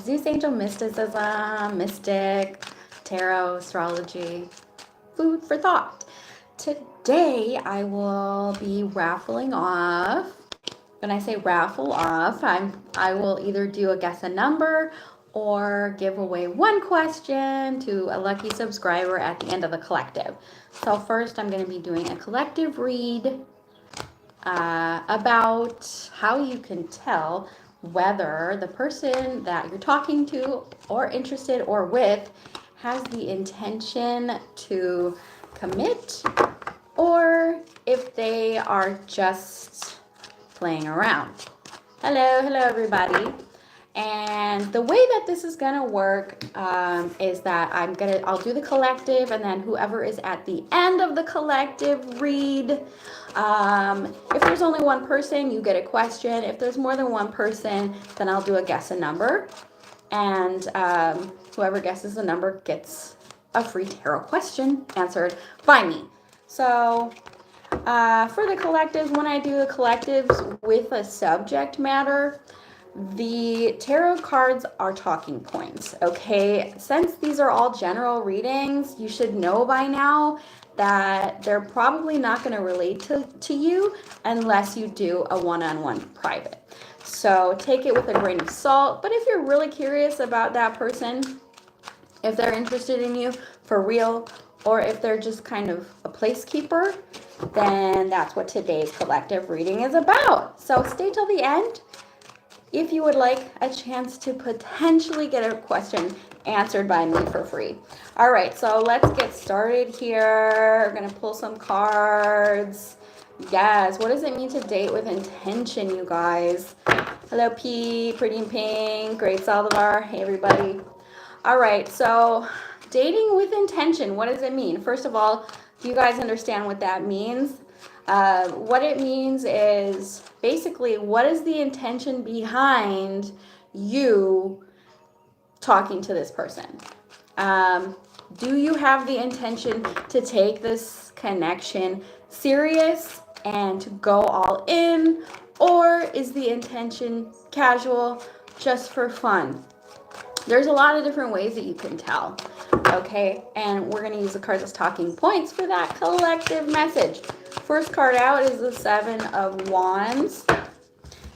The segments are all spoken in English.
Zeus Angel Mysticism, Mystic, Tarot, Astrology, food for thought. Today I will be raffling off. When I say raffle off, I will either do a guess a number or give away one question to a lucky subscriber at the end of the collective. So first I'm going to be doing a collective read about how you can tell whether the person that you're talking to or interested or with has the intention to commit or if they are just playing around. Hello everybody. And the way that this is gonna work is that I'll do the collective, and then whoever is at the end of the collective read. If there's only one person, you get a question. If there's more than one person, then I'll do a guess a number, and whoever guesses the number gets a free tarot question answered by me. So for the collectives, when I do the collectives with a subject matter, the tarot cards are talking points, okay? Since these are all general readings, you should know by now that they're probably not going to relate to you unless you do a one-on-one private. So take it with a grain of salt. But if you're really curious about that person, if they're interested in you for real, or if they're just kind of a placekeeper, then that's what today's collective reading is about. So stay till the end if you would like a chance to potentially get a question answered by me for free. All right, so let's get started here. We're gonna pull some cards. Yes, what does it mean to date with intention, you guys? Hello, P, Pretty in Pink, Great Saldivar, hey everybody. All right, so dating with intention, what does it mean? First of all, do you guys understand what that means? What it means is basically, what is the intention behind you talking to this person? Do you have the intention to take this connection serious and to go all in? Or is the intention casual, just for fun? There's a lot of different ways that you can tell, okay? And we're going to use the cards as talking points for that collective message. First card out is the Seven of Wands.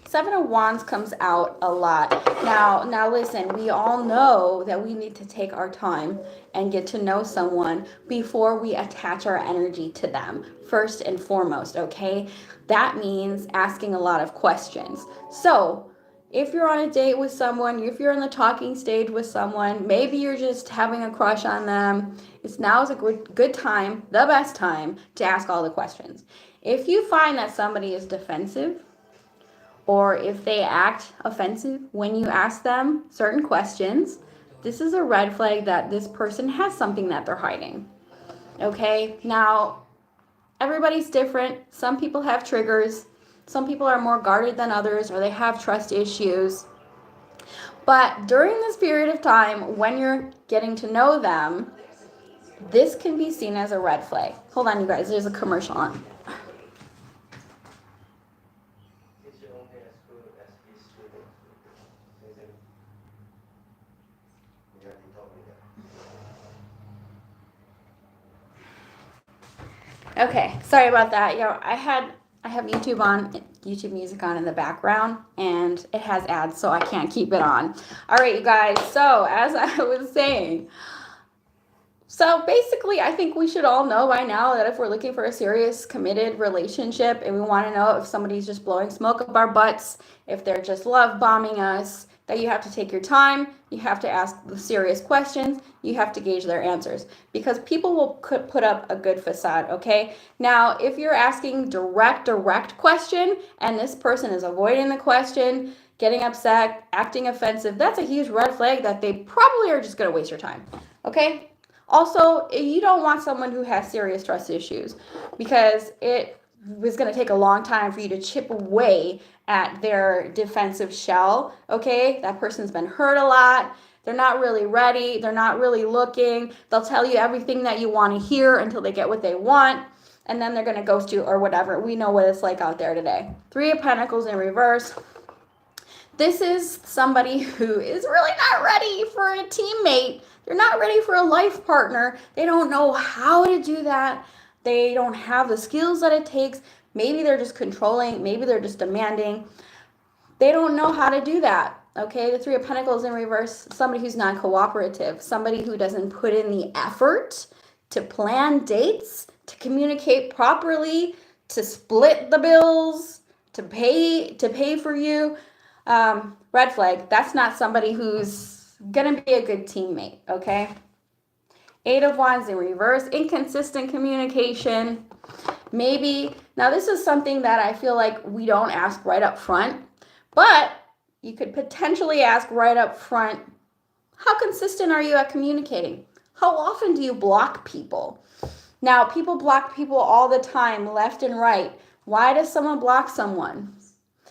Seven of Wands comes out a lot. Now listen, we all know that we need to take our time and get to know someone before we attach our energy to them, first and foremost, okay? That means asking a lot of questions. So if you're on a date with someone, if you're in the talking stage with someone, maybe you're just having a crush on them, now is a good time, the best time, to ask all the questions. If you find that somebody is defensive, or if they act offensive when you ask them certain questions, this is a red flag that this person has something that they're hiding. Okay? Now, everybody's different. Some people have triggers. Some people are more guarded than others, or they have trust issues. But during this period of time, when you're getting to know them, this can be seen as a red flag. Hold on, you guys. There's a commercial on. Okay, sorry about that. I have YouTube music on in the background, and it has ads, so I can't keep it on. All right, you guys. So as I was saying, so basically, I think we should all know by now that if we're looking for a serious, committed relationship, and we want to know if somebody's just blowing smoke up our butts, if they're just love bombing us, that you have to take your time, you have to ask the serious questions, you have to gauge their answers, because people will put up a good facade, okay? Now, if you're asking direct question, and this person is avoiding the question, getting upset, acting offensive, that's a huge red flag that they probably are just gonna waste your time, okay? Also, you don't want someone who has serious trust issues, because it was going to take a long time for you to chip away at their defensive shell, okay? That person's been hurt a lot. They're not really ready. They're not really looking. They'll tell you everything that you want to hear until they get what they want, and then they're going to ghost you or whatever. We know what it's like out there today. Three of Pentacles in reverse. This is somebody who is really not ready for a teammate. They're not ready for a life partner. They don't know how to do that. They don't have the skills that it takes. Maybe they're just controlling. Maybe they're just demanding. They don't know how to do that. Okay, the Three of Pentacles in reverse, somebody who's not cooperative, somebody who doesn't put in the effort to plan dates, to communicate properly, to split the bills, to pay for you. Red flag. That's not somebody who's gonna be a good teammate. Okay. Eight of Wands in reverse, inconsistent communication. Maybe now this is something that I feel like we don't ask right up front, but you could potentially ask right up front, how consistent are you at communicating? How often do you block people? Now, people block people all the time, left and right. Why does someone block someone?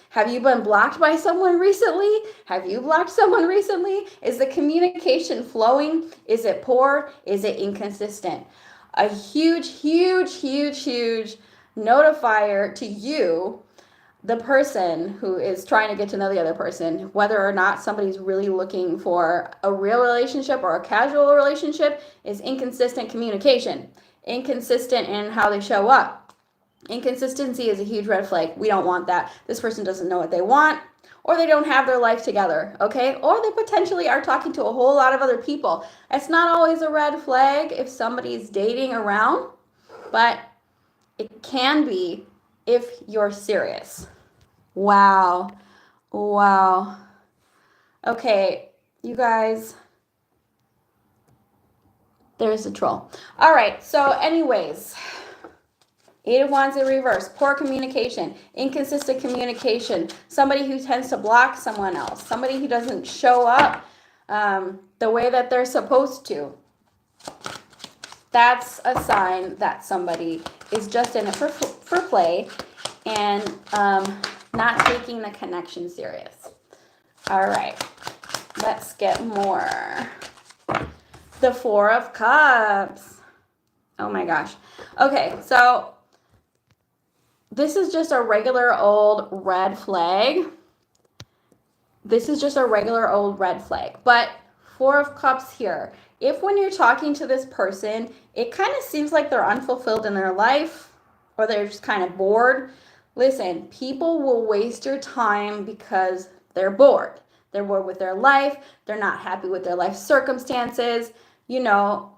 Have you been blocked by someone recently? Have you blocked someone recently? Is the communication flowing? Is it poor? Is it inconsistent? A huge, huge, huge, huge notifier to you, the person who is trying to get to know the other person, whether or not somebody's really looking for a real relationship or a casual relationship, is inconsistent communication, inconsistent in how they show up. Inconsistency is a huge red flag. We don't want that. This person doesn't know what they want, or they don't have their life together, okay? Or they potentially are talking to a whole lot of other people. It's not always a red flag if somebody's dating around, but it can be if you're serious. Wow. Wow. Okay, you guys. There's a troll. All right, so anyways, Eight of Wands in reverse, poor communication, inconsistent communication, somebody who tends to block someone else, somebody who doesn't show up the way that they're supposed to. That's a sign that somebody is just in it for play and not taking the connection serious. All right, let's get more. The Four of Cups. Oh my gosh. Okay, so this is just a regular old red flag. This is just a regular old red flag. But Four of Cups here. If when you're talking to this person, it kind of seems like they're unfulfilled in their life or they're just kind of bored, listen, people will waste your time because they're bored. They're bored with their life. They're not happy with their life circumstances. You know,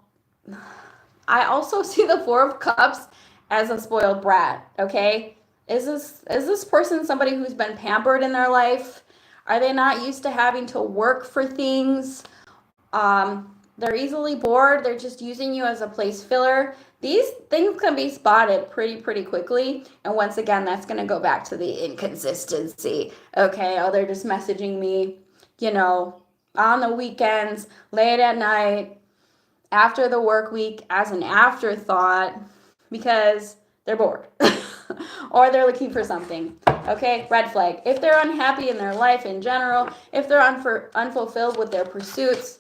I also see the Four of Cups as a spoiled brat, okay? Is this person somebody who's been pampered in their life? Are they not used to having to work for things? They're easily bored. They're just using you as a place filler. These things can be spotted pretty quickly. And once again, that's going to go back to the inconsistency. Okay, oh, they're just messaging me, you know, on the weekends, late at night, after the work week as an afterthought because they're bored or they're looking for something. Okay, red flag. If they're unhappy in their life in general, if they're unfulfilled with their pursuits,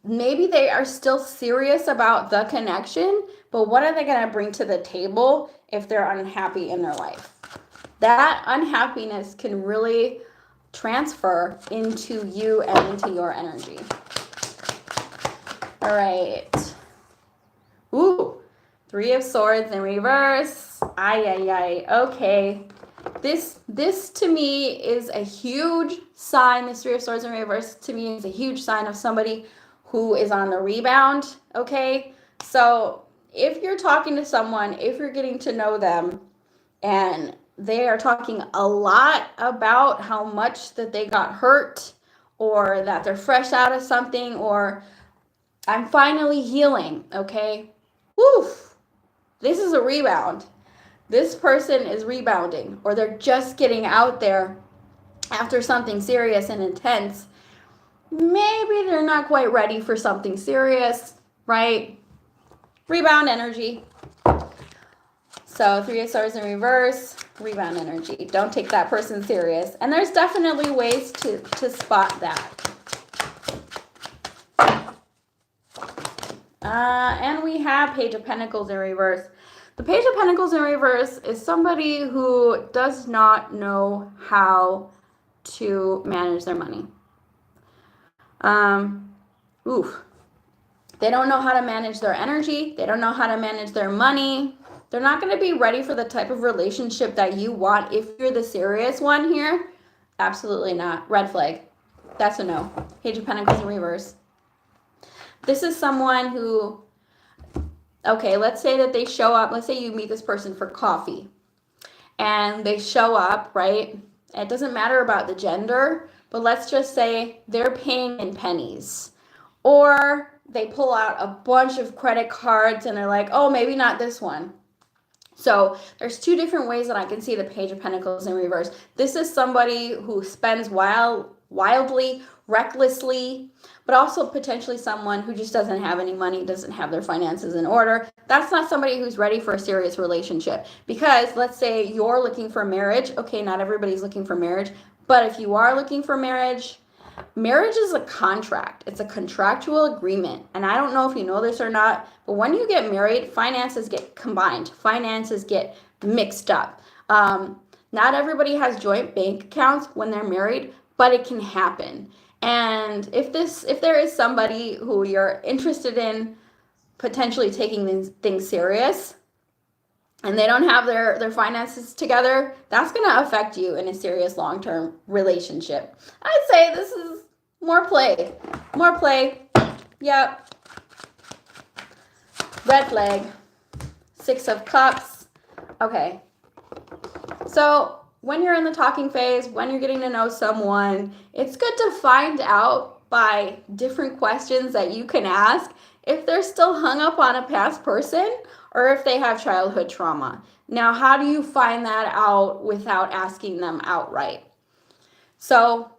maybe they are still serious about the connection, but what are they going to bring to the table if they're unhappy in their life? That unhappiness can really transfer into you and into your energy. All right. Ooh, Three of Swords in reverse. Ay. Okay. This to me is a huge sign. This Three of Swords in reverse to me is a huge sign of somebody who is on the rebound. Okay. So if you're talking to someone, if you're getting to know them, and they are talking a lot about how much that they got hurt, or that they're fresh out of something, or I'm finally healing, okay? Woof. This is a rebound. This person is rebounding, or they're just getting out there after something serious and intense. Maybe they're not quite ready for something serious, right? Rebound energy. So Three of Swords in reverse, rebound energy. Don't take that person serious. And there's definitely ways to spot that. And we have Page of Pentacles in reverse. The Page of Pentacles in reverse is somebody who does not know how to manage their money. They don't know how to manage their energy. They don't know how to manage their money. They're not going to be ready for the type of relationship that you want if you're the serious one here. Absolutely not. Red flag. That's a no. Page of Pentacles in reverse. This is someone who, okay, let's say that they show up. Let's say you meet this person for coffee and they show up, right? It doesn't matter about the gender, but let's just say they're paying in pennies. Or they pull out a bunch of credit cards and they're like, oh, maybe not this one. So there's two different ways that I can see the Page of Pentacles in reverse. This is somebody who spends wildly, recklessly, but also potentially someone who just doesn't have any money, doesn't have their finances in order. That's not somebody who's ready for a serious relationship. Because let's say you're looking for marriage. Okay, not everybody's looking for marriage, but if you are looking for marriage, marriage is a contract. It's a contractual agreement. And I don't know if you know this or not, but when you get married, finances get combined. Finances get mixed up. Not everybody has joint bank accounts when they're married, but it can happen. And if there is somebody who you're interested in potentially taking these things serious, and they don't have their finances together, that's going to affect you in a serious long-term relationship. I'd say this is more play. More play. Yep. Red flag. 6 of Cups. Okay. So when you're in the talking phase, when you're getting to know someone, it's good to find out by different questions that you can ask if they're still hung up on a past person or if they have childhood trauma. Now, how do you find that out without asking them outright? So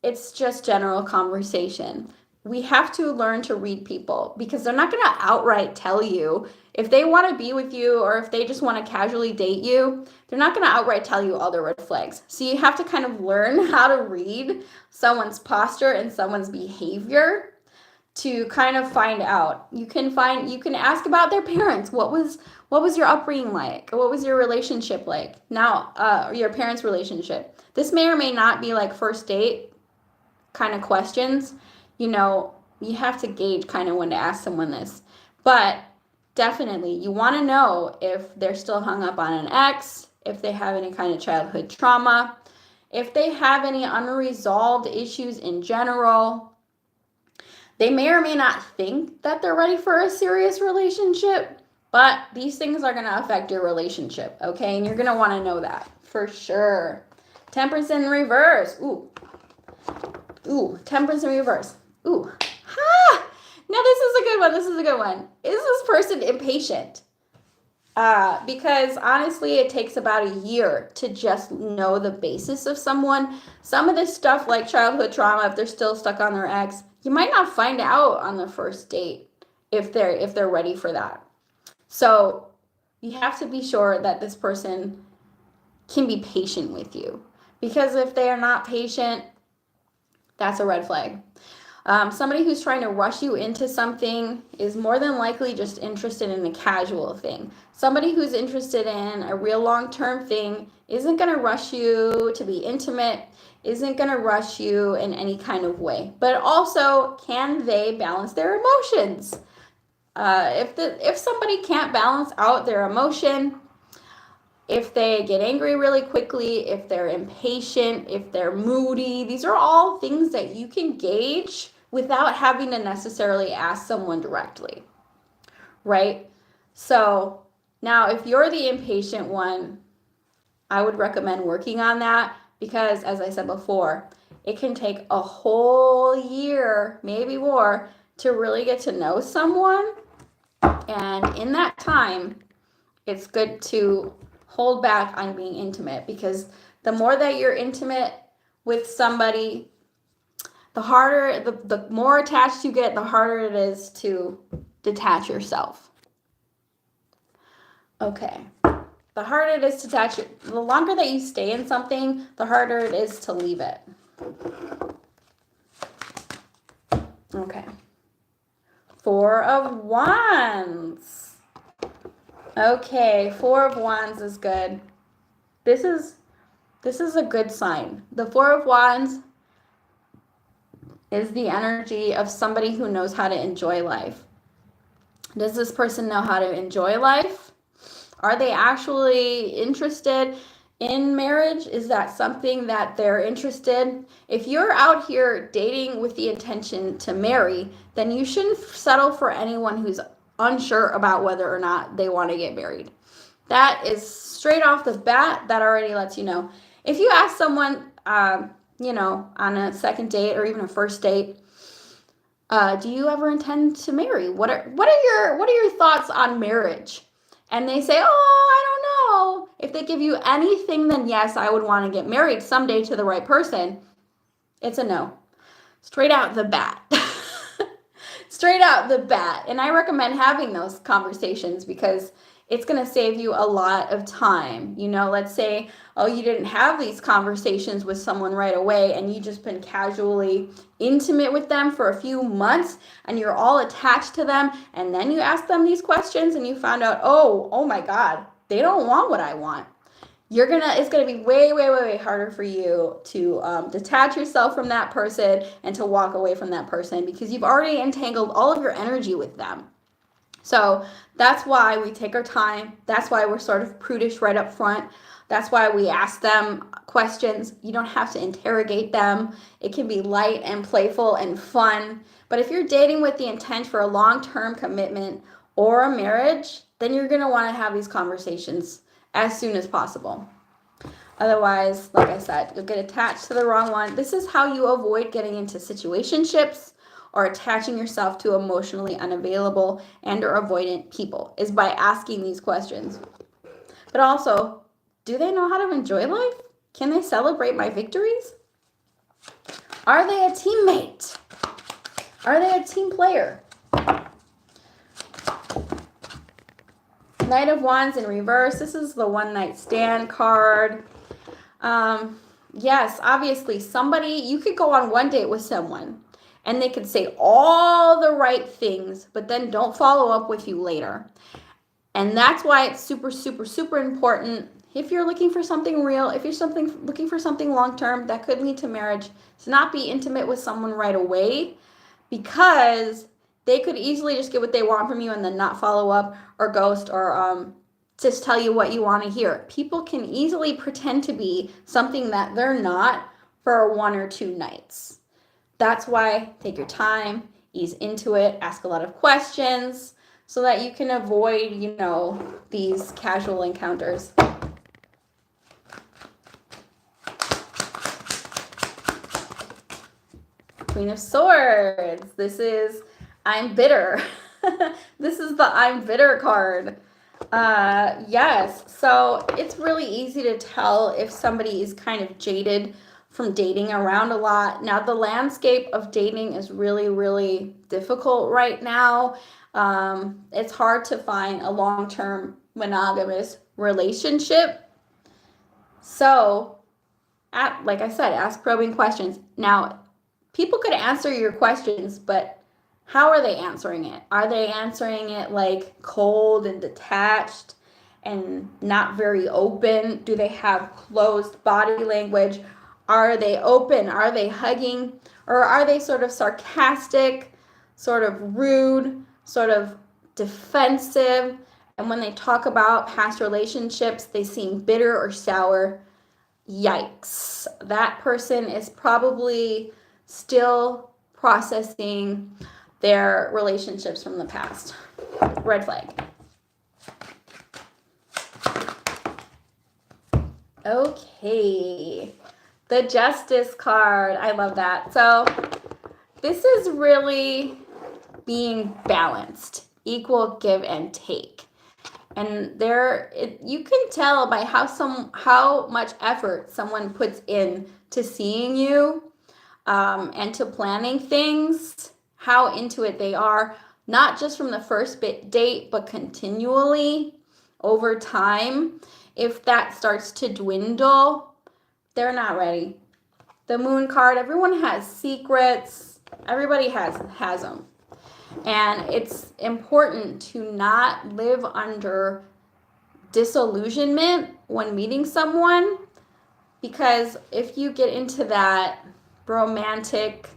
it's just general conversation. We have to learn to read people because they're not going to outright tell you. If they want to be with you or if they just want to casually date you, they're not going to outright tell you all the red flags. So you have to kind of learn how to read someone's posture and someone's behavior to kind of find out. You can ask about their parents. What was your upbringing like? What was your relationship like? Now, your parents' relationship. This may or may not be like first date kind of questions. You know, you have to gauge kind of when to ask someone this. But definitely, you want to know if they're still hung up on an ex, if they have any kind of childhood trauma, if they have any unresolved issues in general. They may or may not think that they're ready for a serious relationship, but these things are going to affect your relationship, okay? And you're going to want to know that for sure. Temperance in reverse. Ooh, Temperance in reverse. Ooh. Ha! Now this is a good one. Is this person impatient? Because honestly, it takes about a year to just know the basis of someone. Some of this stuff like childhood trauma, if they're still stuck on their ex, you might not find out on the first date if they're ready for that. So you have to be sure that this person can be patient with you. Because if they are not patient, that's a red flag. Somebody who's trying to rush you into something is more than likely just interested in a casual thing. Somebody who's interested in a real long-term thing isn't going to rush you to be intimate, isn't going to rush you in any kind of way. But also, can they balance their emotions? If somebody can't balance out their emotion, if they get angry really quickly, if they're impatient, if they're moody, these are all things that you can gauge without having to necessarily ask someone directly, right? So now if you're the impatient one, I would recommend working on that because, as I said before, it can take a whole year, maybe more, to really get to know someone. And in that time, it's good to hold back on being intimate because the more that you're intimate with somebody, the more attached you get, the harder it is to detach yourself. Okay. The harder it is to detach it, the longer that you stay in something, the harder it is to leave it. Okay. 4 of Wands. Okay, Four of Wands is good. This is a good sign. The Four of Wands is the energy of somebody who knows how to enjoy life. Does this person know how to enjoy life? Are they actually interested in marriage? Is that something that they're interested? If you're out here dating with the intention to marry, then you shouldn't settle for anyone who's unsure about whether or not they want to get married. That is straight off the bat, that already lets you know. If you ask someone, on a second date or even a first date, do you ever intend to marry? What are your thoughts on marriage? And they say, oh, I don't know. If they give you anything, then yes, I would want to get married someday to the right person. It's a no. Straight out the bat. Straight out the bat. And I recommend having those conversations because it's going to save you a lot of time. Let's say, oh, you didn't have these conversations with someone right away and you just been casually intimate with them for a few months and you're all attached to them, and then you ask them these questions and you found out, oh my God, they don't want what I want. It's going to be way, way, way, way harder for you to detach yourself from that person and to walk away from that person because you've already entangled all of your energy with them. So that's why we take our time. That's why we're sort of prudish right up front. That's why we ask them questions. You don't have to interrogate them. It can be light and playful and fun. But if you're dating with the intent for a long-term commitment or a marriage, then you're going to want to have these conversations as soon as possible. Otherwise, like I said, you'll get attached to the wrong one. This is how you avoid getting into situationships or attaching yourself to emotionally unavailable and or avoidant people, is by asking these questions. But also, do they know how to enjoy life? Can they celebrate my victories? Are they a teammate? Are they a team player? Knight of Wands in reverse. This is the one night stand card. Yes, obviously you could go on one date with someone and they could say all the right things, but then don't follow up with you later. And that's why it's super, super, super important. If you're looking for something real, if you're looking for something long-term that could lead to marriage, to not be intimate with someone right away, because they could easily just get what they want from you and then not follow up or ghost or just tell you what you want to hear. People can easily pretend to be something that they're not for 1 or 2 nights. That's why take your time, ease into it, ask a lot of questions so that you can avoid, these casual encounters. Queen of Swords. This is I'm bitter. This is the I'm bitter card. Yes, so it's really easy to tell if somebody is kind of jaded from dating around a lot. Now, the landscape of dating is really, really difficult right now. It's hard to find a long-term monogamous relationship. So, like I said, ask probing questions. Now, people could answer your questions, but how are they answering it? Are they answering it like cold and detached and not very open? Do they have closed body language? Are they open? Are they hugging? Or are they sort of sarcastic, sort of rude, sort of defensive? And when they talk about past relationships, they seem bitter or sour. Yikes. That person is probably still processing their relationships from the past. Red flag. Okay. The Justice card. I love that. So this is really being balanced, equal give and take. And you can tell by how much effort someone puts in to seeing you and to planning things, how into it they are, not just from the first date, but continually over time. If that starts to dwindle, they're not ready. The Moon card, everyone has secrets. Everybody has them. And it's important to not live under disillusionment when meeting someone, because if you get into that romantic,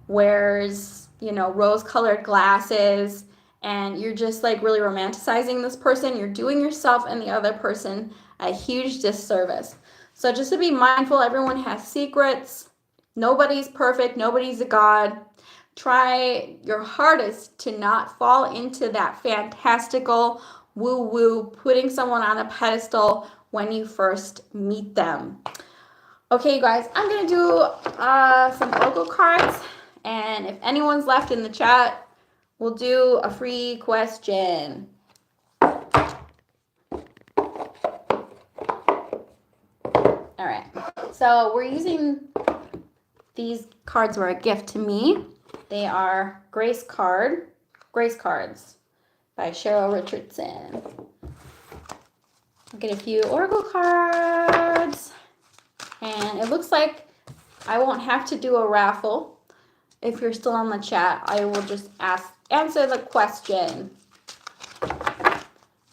wears, rose-colored glasses, and you're just like really romanticizing this person, you're doing yourself and the other person a huge disservice. So just to be mindful, everyone has secrets. Nobody's perfect. Nobody's a god. Try your hardest to not fall into that fantastical woo-woo, putting someone on a pedestal when you first meet them. Okay, you guys, I'm going to do some Oracle cards, and if anyone's left in the chat, we'll do a free question. All right, so we're using these cards were a gift to me. They are Grace Cards by Cheryl Richardson. I'll get a few Oracle cards. And it looks like I won't have to do a raffle. If you're still on the chat, I will just answer the question.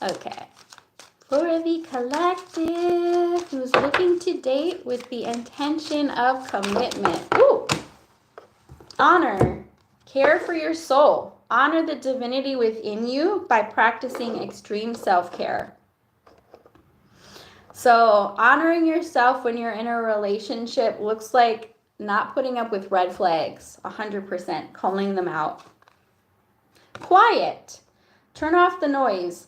Okay. For the collective who's looking to date with the intention of commitment. Ooh. Honor. Care for your soul. Honor the divinity within you by practicing extreme self-care. So honoring yourself when you're in a relationship looks like not putting up with red flags, 100%, calling them out. Quiet. Turn off the noise.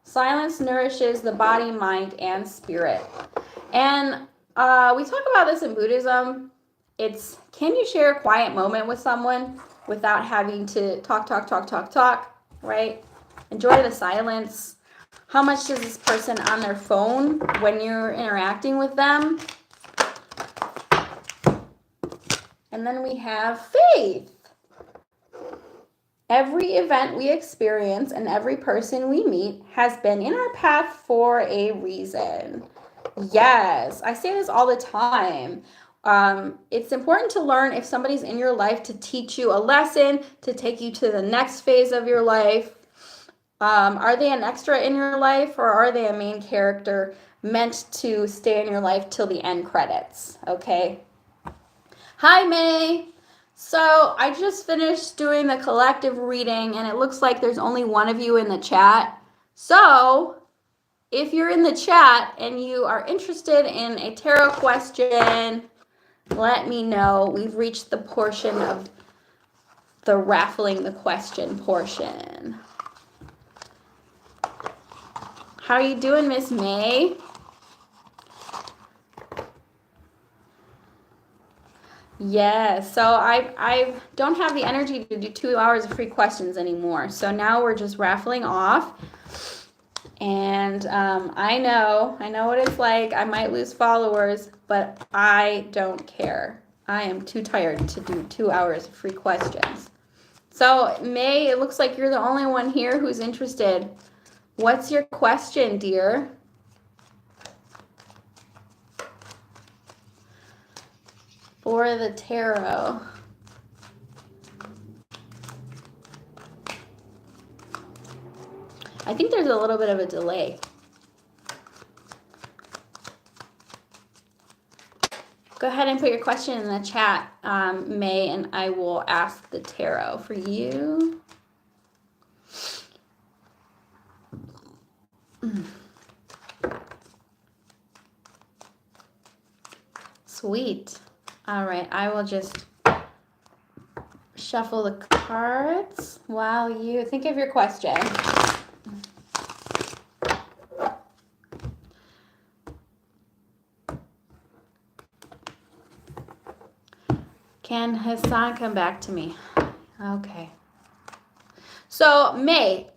Silence nourishes the body, mind, and spirit. And we talk about this in Buddhism. It's, can you share a quiet moment with someone without having to talk, right? Enjoy the silence. How much does this person on their phone when you're interacting with them? And then we have faith. Every event we experience and every person we meet has been in our path for a reason. Yes, I say this all the time. It's important to learn if somebody's in your life to teach you a lesson, to take you to the next phase of your life. Are they an extra in your life, or are they a main character meant to stay in your life till the end credits? Okay. Hi, May. So I just finished doing the collective reading, and it looks like there's only one of you in the chat. So if you're in the chat and you are interested in a tarot question, let me know. We've reached the portion of the raffling the question portion. How are you doing, Miss May? Yes, so I don't have the energy to do 2 hours of free questions anymore. So now we're just raffling off. And I know what it's like. I might lose followers, but I don't care. I am too tired to do 2 hours of free questions. So May, it looks like you're the only one here who's interested. What's your question, dear? For the tarot. I think there's a little bit of a delay. Go ahead and put your question in the chat, May, and I will ask the tarot for you. Sweet. All right, I will just shuffle the cards while you think of your question. Can Hassan come back to me? Okay. So May,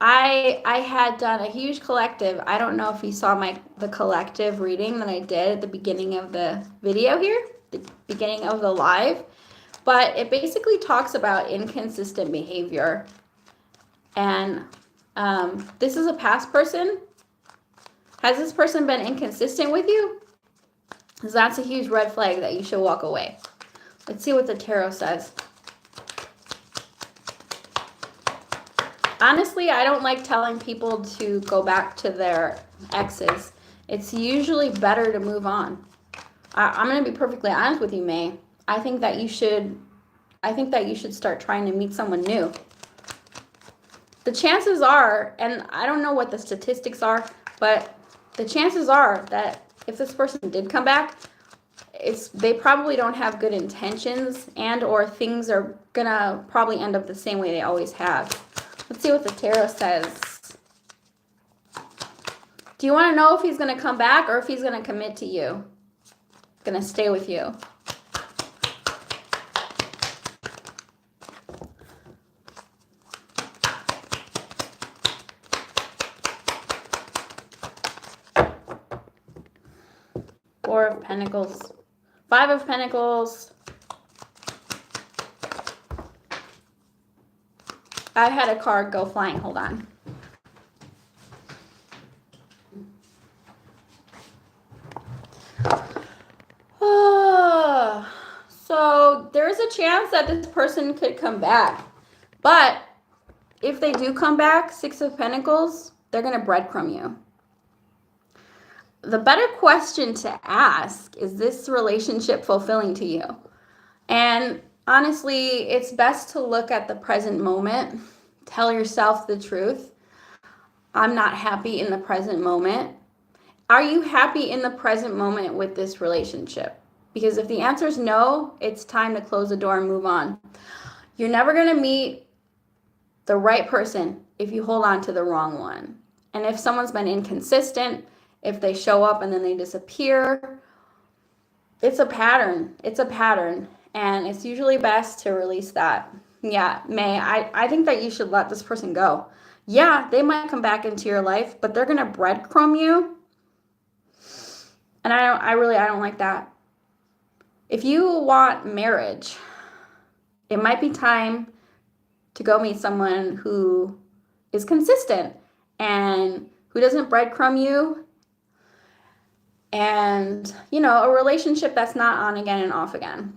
I had done a huge collective. I don't know if you saw the collective reading that I did at the beginning of the video here, the beginning of the live, but it basically talks about inconsistent behavior. And this is a past person. Has this person been inconsistent with you? Because that's a huge red flag that you should walk away. Let's see what the tarot says. Honestly, I don't like telling people to go back to their exes. It's usually better to move on. I'm going to be perfectly honest with you, May. I think that you should start trying to meet someone new. The chances are, and I don't know what the statistics are, but the chances are that if this person did come back, they probably don't have good intentions, and or things are gonna probably end up the same way they always have. Let's see what the tarot says. Do you want to know if he's gonna come back or if he's gonna commit to you? Gonna stay with you? Four of Pentacles. Five of Pentacles. I had a card go flying. Hold on. So there's a chance that this person could come back. But if they do come back, Six of Pentacles, they're going to breadcrumb you. The better question to ask is this relationship fulfilling to you? And honestly, it's best to look at the present moment. Tell yourself the truth. I'm not happy in the present moment. Are you happy in the present moment with this relationship? Because if the answer is no, it's time to close the door and move on. You're never going to meet the right person if you hold on to the wrong one. And if someone's been inconsistent, if they show up and then they disappear, it's a pattern. It's a pattern. And it's usually best to release that. Yeah, May, I think that you should let this person go. Yeah, they might come back into your life, but they're going to breadcrumb you. And I don't like that. If you want marriage, it might be time to go meet someone who is consistent and who doesn't breadcrumb you. And, a relationship that's not on again and off again.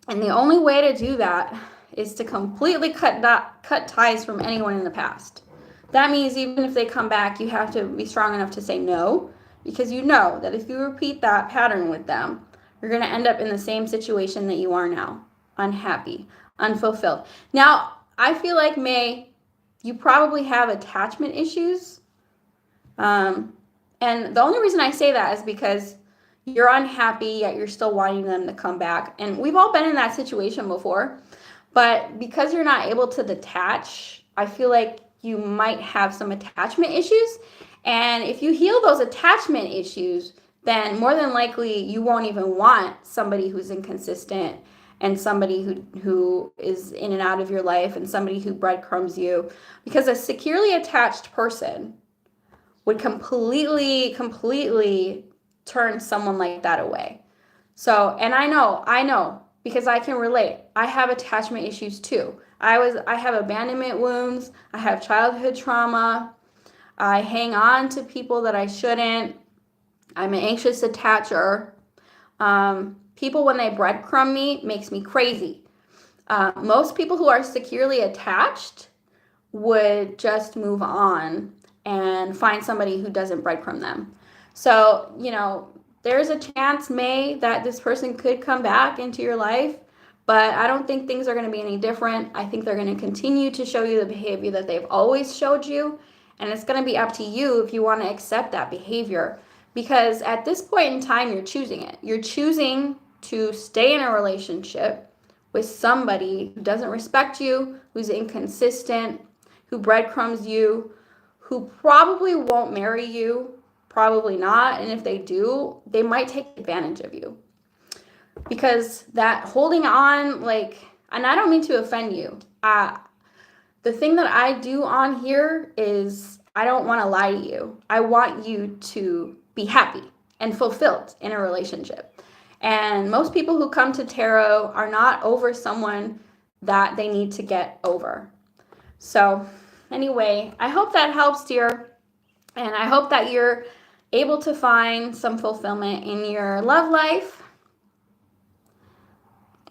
And the only way to do that is to completely cut ties from anyone in the past. That means even if they come back, you have to be strong enough to say no, because you know that if you repeat that pattern with them, you're going to end up in the same situation that you are now, unhappy, unfulfilled. Now, I feel like, May, you probably have attachment issues. And the only reason I say that is because you're unhappy, yet you're still wanting them to come back. And we've all been in that situation before. But because you're not able to detach, I feel like you might have some attachment issues. And if you heal those attachment issues, then more than likely you won't even want somebody who's inconsistent and somebody who is in and out of your life and somebody who breadcrumbs you. Because a securely attached person would completely turn someone like that away. So, and I know, because I can relate. I have attachment issues too. I have abandonment wounds. I have childhood trauma. I hang on to people that I shouldn't. I'm an anxious attacher. People, when they breadcrumb me, makes me crazy. Most people who are securely attached would just move on and find somebody who doesn't breadcrumb them. So, there's a chance, May, that this person could come back into your life, but I don't think things are going to be any different. I think they're going to continue to show you the behavior that they've always showed you, and it's going to be up to you if you want to accept that behavior, because at this point in time, you're choosing it. You're choosing to stay in a relationship with somebody who doesn't respect you, who's inconsistent, who breadcrumbs you, who probably won't marry you, probably not. And if they do, they might take advantage of you. Because that holding on, and I don't mean to offend you. The thing that I do on here is I don't want to lie to you. I want you to be happy and fulfilled in a relationship. And most people who come to tarot are not over someone that they need to get over. So anyway, I hope that helps, dear. And I hope that you're able to find some fulfillment in your love life.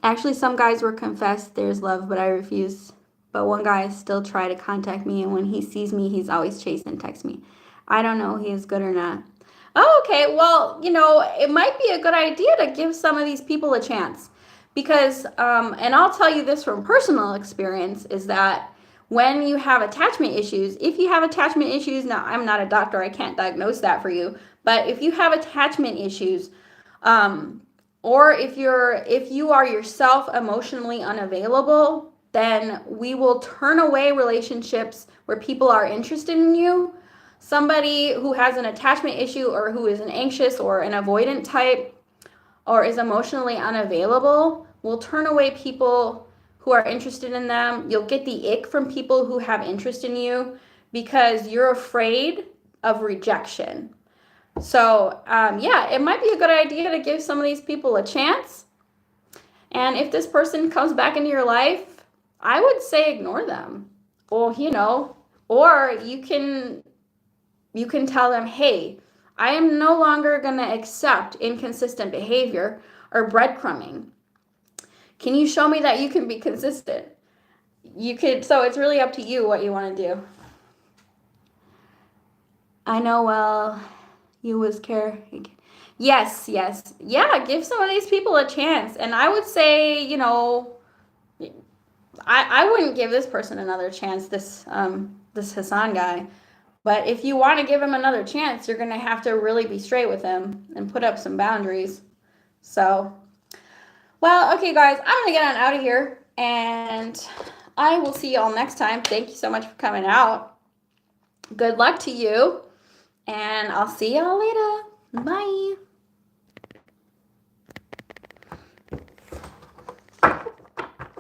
Actually, some guys were confessed there's love, but I refuse. but one guy still try to contact me, and when he sees me, he's always chasing text me. I don't know if he is good or not. Oh, okay. Well, it might be a good idea to give some of these people a chance because, and I'll tell you this from personal experience, is that when you have attachment issues, if you have attachment issues, now I'm not a doctor, I can't diagnose that for you, but if you have attachment issues, or if you are yourself emotionally unavailable, then we will turn away relationships where people are interested in you. Somebody who has an attachment issue or who is an anxious or an avoidant type or is emotionally unavailable will turn away people who are interested in them. You'll get the ick from people who have interest in you because you're afraid of rejection. So, yeah, it might be a good idea to give some of these people a chance. And if this person comes back into your life, I would say ignore them. Or, or you can tell them, hey, I am no longer going to accept inconsistent behavior or breadcrumbing. Can you show me that you can be consistent? You could, so it's really up to you what you want to do. I know, well, you was care. Yes. Yeah, give some of these people a chance. And I would say, I wouldn't give this person another chance, this Hassan guy. But if you want to give him another chance, you're going to have to really be straight with him and put up some boundaries. So, well, okay, guys, I'm going to get on out of here. And I will see y'all next time. Thank you so much for coming out. Good luck to you. And I'll see y'all later. Bye.